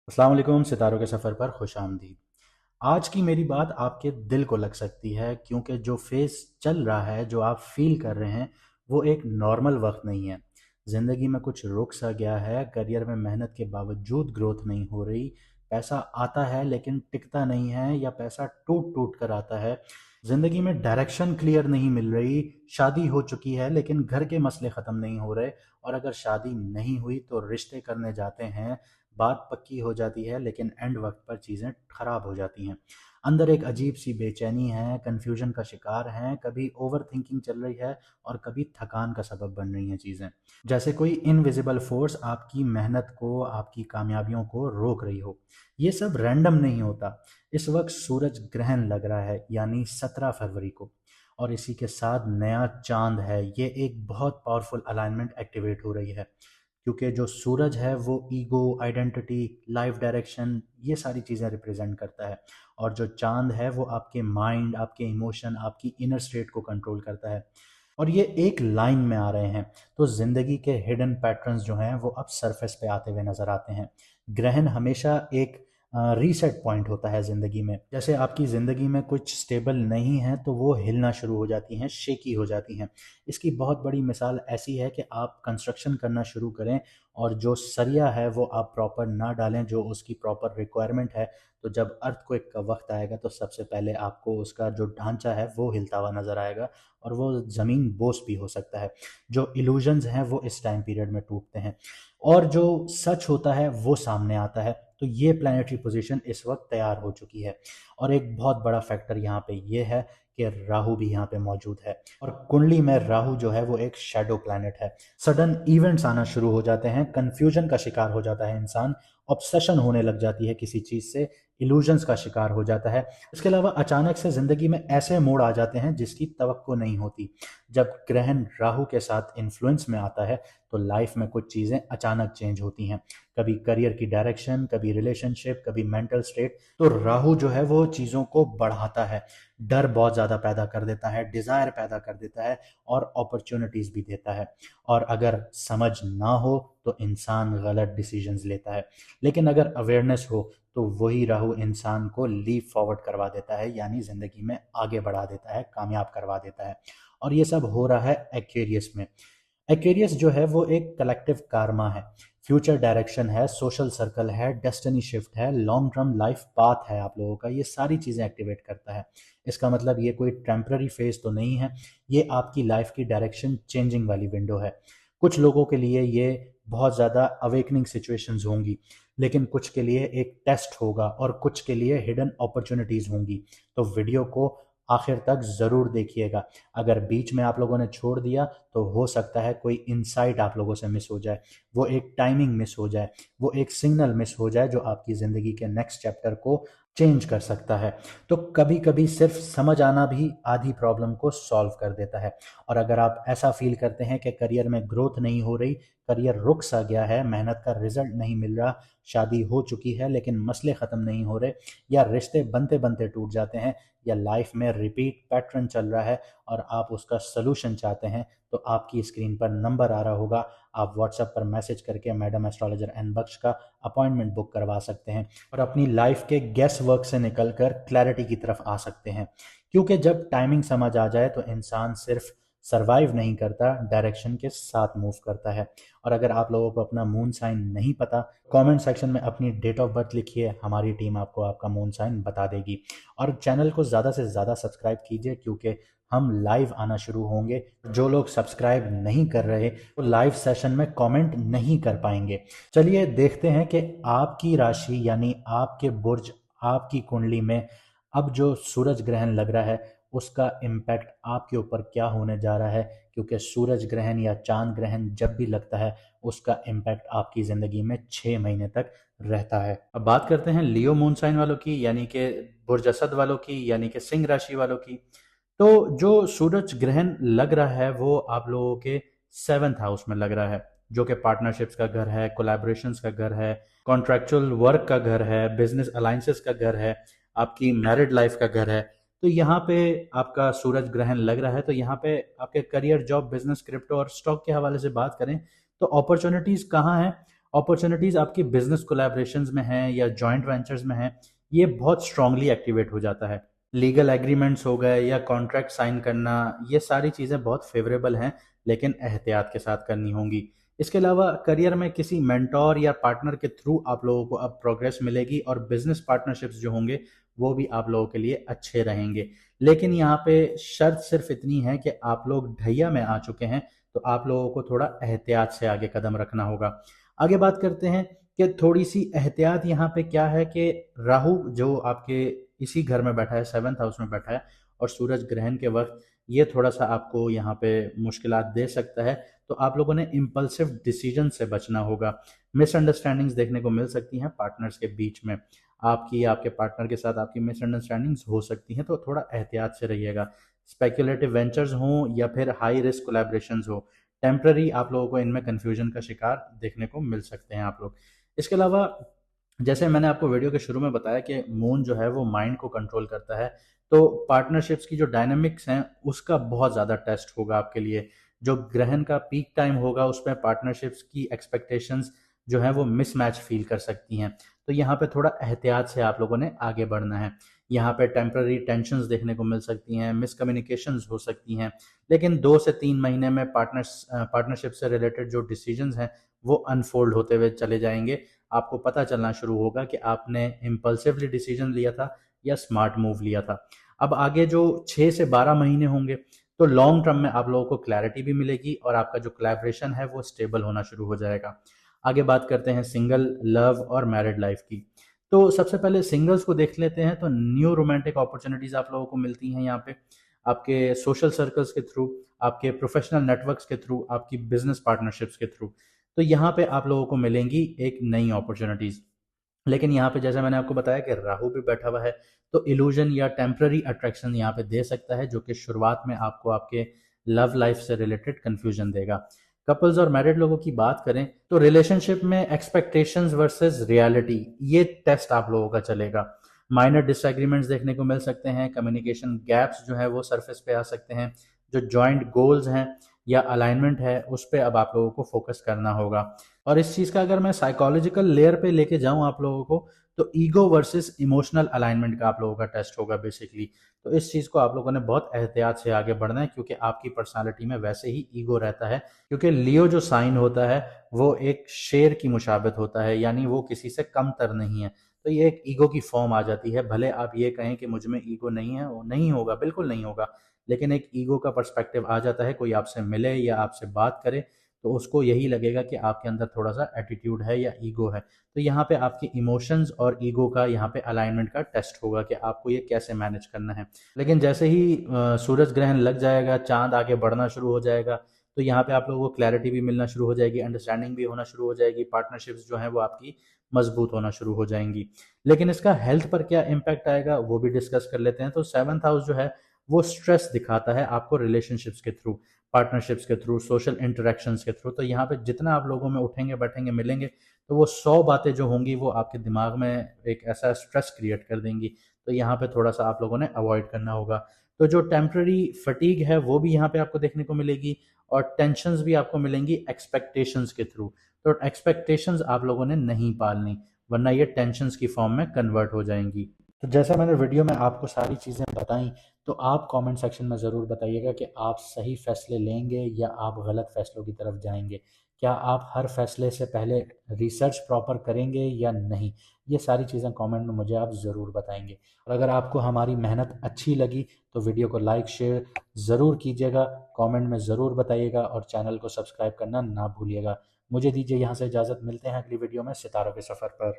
अस्सलाम वालेकुम, सितारों के सफ़र पर खुश आमदीद। आज की मेरी बात आपके दिल को लग सकती है क्योंकि जो फेज़ चल रहा है, जो आप फ़ील कर रहे हैं, वो एक नॉर्मल वक़्त नहीं है। ज़िंदगी में कुछ रुक सा गया है, करियर में मेहनत के बावजूद ग्रोथ नहीं हो रही, पैसा आता है लेकिन टिकता नहीं है या पैसा टूट-टूट कर आता है। ज़िंदगी में डायरेक्शन क्लियर नहीं मिल रही, शादी हो चुकी है लेकिन घर के मसले ख़त्म नहीं हो रहे और अगर शादी नहीं हुई तो रिश्ते करने जाते हैं, बात पक्की हो जाती है लेकिन एंड वक्त पर चीज़ें खराब हो जाती हैं। अंदर एक अजीब सी बेचैनी है, कन्फ्यूजन का शिकार हैं, कभी ओवर थिंकिंग चल रही है और कभी थकान का सबब बन रही हैं चीज़ें। जैसे कोई इनविजिबल फोर्स आपकी मेहनत को, आपकी कामयाबियों को रोक रही हो। ये सब रैंडम नहीं होता। इस वक्त सूरज ग्रहण लग रहा है यानी 17 फरवरी को, और इसी के साथ नया चांद है। ये एक बहुत पावरफुल अलाइनमेंट एक्टिवेट हो रही है क्योंकि जो सूरज है वो ईगो, आइडेंटिटी, लाइफ डायरेक्शन, ये सारी चीज़ें रिप्रेजेंट करता है और जो चांद है वो आपके माइंड, आपके इमोशन, आपकी इनर स्टेट को कंट्रोल करता है और ये एक लाइन में आ रहे हैं। तो ज़िंदगी के हिडन पैटर्न्स जो हैं वो अब सरफेस पे आते हुए नज़र आते हैं। ग्रहण हमेशा एक रीसेट पॉइंट होता है ज़िंदगी में। जैसे आपकी ज़िंदगी में कुछ स्टेबल नहीं है तो वो हिलना शुरू हो जाती हैं, शेकी हो जाती हैं। इसकी बहुत बड़ी मिसाल ऐसी है कि आप कंस्ट्रक्शन करना शुरू करें और जो सरिया है वो आप प्रॉपर ना डालें जो उसकी प्रॉपर रिक्वायरमेंट है। तो जब अर्थक्वेक का वक्त आएगा तो सबसे पहले आपको उसका जो ढांचा है वो हिलता हुआ नज़र आएगा और वो ज़मीन बोस भी हो सकता है। जो इल्यूजन्स हैं वो इस टाइम पीरियड में टूटते हैं और जो सच होता है वो सामने आता है। तो ये प्लानिटरी पोजीशन इस वक्त तैयार हो चुकी है और एक बहुत बड़ा फैक्टर यहाँ पे ये है कि राहु भी यहाँ पे मौजूद है और कुंडली में राहु जो है वो एक शैडो प्लैनेट है। सडन इवेंट्स आना शुरू हो जाते हैं, कंफ्यूजन का शिकार हो जाता है इंसान, ऑब्सेशन होने लग जाती है किसी चीज़ से, इल्यूजन्स का शिकार हो जाता है। इसके अलावा अचानक से ज़िंदगी में ऐसे मोड़ आ जाते हैं जिसकी तवक्को नहीं होती। जब ग्रहण राहु के साथ इन्फ्लुएंस में आता है तो लाइफ में कुछ चीज़ें अचानक चेंज होती हैं। कभी करियर की डायरेक्शन, कभी रिलेशनशिप, कभी मेंटल स्टेट। तो राहु जो है वो चीज़ों को बढ़ाता है, डर बहुत ज़्यादा पैदा कर देता है, डिज़ायर पैदा कर देता है और अपॉर्चुनिटीज़ भी देता है। और अगर समझ ना हो तो इंसान गलत डिसीजंस लेता है, लेकिन अगर अवेयरनेस हो तो वही राहु इंसान को लीप फॉरवर्ड करवा देता है यानी ज़िंदगी में आगे बढ़ा देता है, कामयाब करवा देता है। और ये सब हो रहा है एक्वेरियस में। एक्वेरियस जो है वो एक कलेक्टिव कारमा है, फ्यूचर डायरेक्शन है, सोशल सर्कल है, डेस्टिनी शिफ्ट है, लॉन्ग टर्म लाइफ पाथ है आप लोगों का। ये सारी चीज़ें एक्टिवेट करता है। इसका मतलब ये कोई टेम्पररी फेज तो नहीं है, ये आपकी लाइफ की डायरेक्शन चेंजिंग वाली विंडो है। कुछ लोगों के लिए ये बहुत ज़्यादा अवेकनिंग सिचुएशंस होंगी, लेकिन कुछ के लिए एक टेस्ट होगा और कुछ के लिए हिडन अपॉर्चुनिटीज़ होंगी। तो वीडियो को आखिर तक ज़रूर देखिएगा। अगर बीच में आप लोगों ने छोड़ दिया तो हो सकता है कोई इनसाइट आप लोगों से मिस हो जाए, वो एक टाइमिंग मिस हो जाए, वो एक सिग्नल मिस हो जाए जो आपकी ज़िंदगी के नेक्स्ट चैप्टर को चेंज कर सकता है। तो कभी कभी सिर्फ समझ आना भी आधी प्रॉब्लम को सॉल्व कर देता है। और अगर आप ऐसा फील करते हैं कि करियर में ग्रोथ नहीं हो रही, करियर रुक सा गया है, मेहनत का रिजल्ट नहीं मिल रहा, शादी हो चुकी है लेकिन मसले ख़त्म नहीं हो रहे, या रिश्ते बनते बनते टूट जाते हैं, या लाइफ में रिपीट पैटर्न चल रहा है और आप उसका सलूशन चाहते हैं, तो आपकी स्क्रीन पर नंबर आ रहा होगा। आप व्हाट्सएप पर मैसेज करके मैडम एस्ट्रोलॉजर एन बख्श का अपॉइंटमेंट बुक करवा सकते हैं और अपनी लाइफ के गेस वर्क से निकलकर क्लैरिटी की तरफ आ सकते हैं। क्योंकि जब टाइमिंग समझ आ जाए तो इंसान सिर्फ सरवाइव नहीं करता, डायरेक्शन के साथ मूव करता है। और अगर आप लोगों को अपना मून साइन नहीं पता, कमेंट सेक्शन में अपनी डेट ऑफ बर्थ लिखिए, हमारी टीम आपको आपका मून साइन बता देगी। और चैनल को ज़्यादा से ज़्यादा सब्सक्राइब कीजिए क्योंकि हम लाइव आना शुरू होंगे। जो लोग सब्सक्राइब नहीं कर रहे वो लाइव सेशन में कमेंट नहीं कर पाएंगे। चलिए देखते हैं कि आपकी राशि यानी आपके बुर्ज, आपकी कुंडली में अब जो सूरज ग्रहण लग रहा है उसका इम्पैक्ट आपके ऊपर क्या होने जा रहा है। क्योंकि सूरज ग्रहण या चांद ग्रहण जब भी लगता है उसका इम्पैक्ट आपकी ज़िंदगी में 6 महीने तक रहता है। अब बात करते हैं लियो मून साइन वालों की यानी कि बुर्ज असद वालों की यानी कि सिंह राशि वालों की। तो जो सूरज ग्रहण लग रहा है वो आप लोगों के 7th हाउस में लग रहा है, जो कि पार्टनरशिप्स का घर है, कोलैबोरेशंस का घर है, कॉन्ट्रैक्चुअल वर्क का घर है, बिजनेस अलाइंसेस का घर है, आपकी मैरिड लाइफ का घर है। तो यहाँ पे आपका सूरज ग्रहण लग रहा है, तो यहाँ पे आपके करियर, जॉब, बिजनेस, क्रिप्टो और स्टॉक के हवाले से बात करें तो अपॉर्चुनिटीज कहाँ हैं? अपॉर्चुनिटीज़ आपकी बिजनेस कोलैबोरेशंस में हैं या जॉइंट वेंचर्स में हैं, ये बहुत स्ट्रांगली एक्टिवेट हो जाता है। लीगल एग्रीमेंट्स हो गए या कॉन्ट्रैक्ट साइन करना, ये सारी चीज़ें बहुत फेवरेबल हैं, लेकिन एहतियात के साथ करनी होंगी। इसके अलावा करियर में किसी मेंटोर या पार्टनर के थ्रू आप लोगों को अब प्रोग्रेस मिलेगी और बिजनेस पार्टनरशिप्स जो होंगे वो भी आप लोगों के लिए अच्छे रहेंगे। लेकिन यहाँ पे शर्त सिर्फ इतनी है कि आप लोग ढैया में आ चुके हैं, तो आप लोगों को थोड़ा एहतियात से आगे कदम रखना होगा। आगे बात करते हैं कि थोड़ी सी एहतियात यहाँ पे क्या है कि राहु जो आपके इसी घर में बैठा है, 7th हाउस में बैठा है, और सूरज ग्रहण के वक्त ये थोड़ा सा आपको यहाँ पे मुश्किलात दे सकता है। तो आप लोगों ने इम्पल्सिव डिसीजन से बचना होगा। मिसअंडरस्टैंडिंग्स देखने को मिल सकती हैं पार्टनर्स के बीच में, आपकी आपके पार्टनर के साथ आपकी मिसअंडरस्टैंडिंग्स हो सकती हैं, तो थोड़ा एहतियात से रहिएगा। स्पेक्युलेटिव वेंचर्स हों या फिर हाई रिस्क कोलैबोरेशंस हो, टेम्पररी आप लोगों को इनमें कन्फ्यूजन का शिकार देखने को मिल सकते हैं आप लोग। इसके अलावा जैसे मैंने आपको वीडियो के शुरू में बताया कि मून जो है वो माइंड को कंट्रोल करता है, तो पार्टनरशिप्स की जो डायनामिक्स हैं उसका बहुत ज़्यादा टेस्ट होगा आपके लिए। जो ग्रहण का पीक टाइम होगा उसमें पार्टनरशिप्स की एक्सपेक्टेशंस जो है वो मिसमैच फील कर सकती हैं। तो यहाँ पे थोड़ा एहतियात से आप लोगों ने आगे बढ़ना है। यहाँ पे टेम्पररी टेंशन्स देखने को मिल सकती हैं, मिसकम्युनिकेशंस हो सकती हैं, लेकिन 2 से 3 महीने में पार्टनरशिप से रिलेटेड जो डिसीजंस हैं वो अनफोल्ड होते हुए चले जाएंगे। आपको पता चलना शुरू होगा कि आपने इम्पल्सिवली डिसीजन लिया था या स्मार्ट मूव लिया था। अब आगे जो 6 से 12 महीने होंगे, तो लॉन्ग टर्म में आप लोगों को क्लैरिटी भी मिलेगी और आपका जो कोलैबोरेशन है वो स्टेबल होना शुरू हो जाएगा। आगे बात करते हैं सिंगल, लव और मैरिड लाइफ की। तो सबसे पहले सिंगल्स को देख लेते हैं। तो न्यू रोमांटिक अपॉर्चुनिटीज आप लोगों को मिलती हैं यहाँ पे, आपके सोशल सर्कल्स के थ्रू, आपके प्रोफेशनल नेटवर्क्स के थ्रू, आपकी बिजनेस पार्टनरशिप्स के थ्रू। तो यहाँ पे आप लोगों को मिलेंगी एक नई अपॉर्चुनिटीज। लेकिन यहाँ पे जैसे मैंने आपको बताया कि राहु भी बैठा हुआ है, तो इल्यूजन या टेम्पररी अट्रैक्शन यहाँ पे दे सकता है, जो कि शुरुआत में आपको आपके लव लाइफ से रिलेटेड कंफ्यूजन देगा। कपल्स और मैरिड लोगों की बात करें तो रिलेशनशिप में एक्सपेक्टेशंस वर्सेस रियलिटी, ये टेस्ट आप लोगों का चलेगा। माइनर डिसएग्रीमेंट्स देखने को मिल सकते हैं, कम्युनिकेशन गैप्स जो है वो सरफेस पे आ सकते हैं। जो जॉइंट गोल्स हैं या अलाइनमेंट है उस पर अब आप लोगों को फोकस करना होगा। और इस चीज़ का अगर मैं साइकोलॉजिकल लेयर पे लेके जाऊं आप लोगों को, तो ईगो वर्सेस इमोशनल अलाइनमेंट का आप लोगों का टेस्ट होगा बेसिकली। तो इस चीज़ को आप लोगों ने बहुत एहतियात से आगे बढ़ना है, क्योंकि आपकी पर्सनालिटी में वैसे ही ईगो रहता है। क्योंकि लियो जो साइन होता है वो एक शेर की मुशाबित होता है, यानी वो किसी से कमतर नहीं है। तो ये एक ईगो की फॉर्म आ जाती है। भले आप ये कहें कि मुझ में ईगो नहीं है, वो नहीं होगा, बिल्कुल नहीं होगा, लेकिन एक ईगो का पर्सपेक्टिव आ जाता है। कोई आपसे मिले या आपसे बात करे तो उसको यही लगेगा कि आपके अंदर थोड़ा सा एटीट्यूड है या ईगो है। तो यहाँ पे आपके इमोशंस और ईगो का यहाँ पे अलाइनमेंट का टेस्ट होगा कि आपको ये कैसे मैनेज करना है। लेकिन जैसे ही सूरज ग्रहण लग जाएगा, चांद आगे बढ़ना शुरू हो जाएगा, तो यहाँ पे आप लोगों को क्लैरिटी भी मिलना शुरू हो जाएगी, अंडरस्टैंडिंग भी होना शुरू हो जाएगी, पार्टनरशिप्स जो है वो आपकी मजबूत होना शुरू हो जाएंगी। लेकिन इसका हेल्थ पर क्या इम्पैक्ट आएगा वो भी डिस्कस कर लेते हैं। तो 7th हाउस जो है वो स्ट्रेस दिखाता है आपको रिलेशनशिप्स के थ्रू, पार्टनरशिप्स के थ्रू, सोशल इंटरेक्शंस के थ्रू। तो यहाँ पे जितना आप लोगों में उठेंगे बैठेंगे मिलेंगे, तो वो 100 बातें जो होंगी वो आपके दिमाग में एक ऐसा स्ट्रेस क्रिएट कर देंगी। तो यहाँ पे थोड़ा सा आप लोगों ने अवॉइड करना होगा। तो जो टेम्पररी फटीग है वो भी यहाँ पे आपको देखने को मिलेगी, और टेंशन्स भी आपको मिलेंगी एक्सपेक्टेशंस के थ्रू। तो एक्सपेक्टेशंस आप लोगों ने नहीं पालनी, वरना ये टेंशन्स की फॉर्म में कन्वर्ट हो जाएंगी। तो जैसा मैंने वीडियो में आपको सारी चीज़ें बताई, तो आप कमेंट सेक्शन में ज़रूर बताइएगा कि आप सही फैसले लेंगे या आप गलत फैसलों की तरफ जाएंगे। क्या आप हर फैसले से पहले रिसर्च प्रॉपर करेंगे या नहीं? ये सारी चीज़ें कमेंट में मुझे आप ज़रूर बताएंगे। और अगर आपको हमारी मेहनत अच्छी लगी तो वीडियो को लाइक शेयर ज़रूर कीजिएगा, कमेंट में ज़रूर बताइएगा, और चैनल को सब्सक्राइब करना ना भूलिएगा। मुझे दीजिए यहाँ से इजाज़त, मिलते हैं अगली वीडियो में सितारों के सफ़र पर।